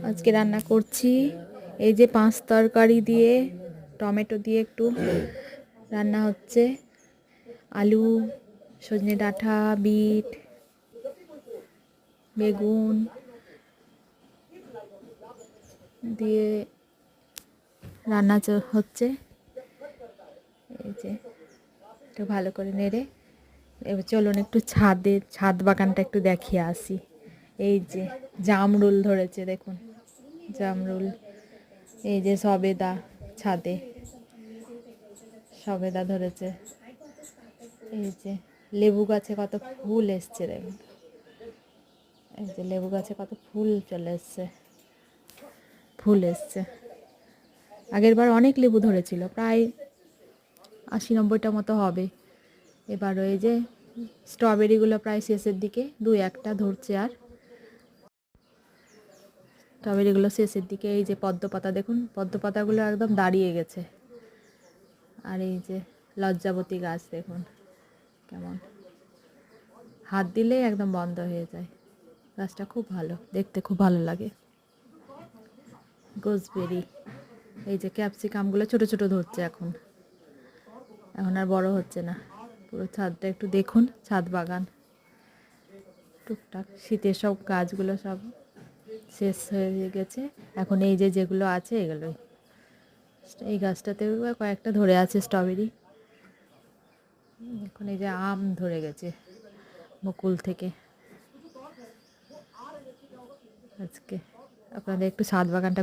আজকে রান্না করছি এই যে পাঁচ তরকারি দিয়ে টমেটো দিয়ে একটু রান্না হচ্ছে। আলু, সজনে ডাঁটা, বিট, বেগুন দিয়ে রান্না হচ্ছে। এই যে একটু ভালো করে নেড়ে এবার চলুন একটু ছাদ বাগানটা একটু দেখিয়ে আসি। এই যে জামরুল ধরেছে, দেখুন জামরুল। এই যে সবেদা, ছাদে সবেদা ধরেছে। এই যে লেবু গাছে কত ফুল এসছে দেখুন। এই যে লেবু গাছে কত ফুল চলে এসছে, ফুল এসছে। আগের বার অনেক লেবু ধরেছিল, প্রায় 80-90টা মতো হবে। এবার ওই যে স্ট্রবেরিগুলো প্রায় শেষের দিকে, 2-1টা ধরছে। আর স্ট্রবেরিগুলো শেষের দিকে। এই যে পদ্ম পাতা দেখুন, পদ্ম পাতাগুলো একদম দাঁড়িয়ে গেছে। আর এই যে লজ্জাবতী গাছ দেখুন কেমন, হাত দিলেই একদম বন্ধ হয়ে যায়। গাছটা খুব ভালো, দেখতে খুব ভালো লাগে। গোসবেরি, এই যে ক্যাপসিকামগুলো ছোট ছোট ধরছে এখন, এখন আর বড় হচ্ছে না। পুরো ছাদটা একটু দেখুন, ছাদ বাগান টুকটাক শীতের সব গাছগুলো সব শেষ হয়ে গেছে। এখন এই যে যেগুলো আছে এগুলোই। এই গাছটাতেও কয়েকটা ধরে আছে স্ট্রবেরি। এখন এই যে আম ধরে গেছে বকুল থেকে। আজকে আপনাদের একটু ছাদ বাগানটা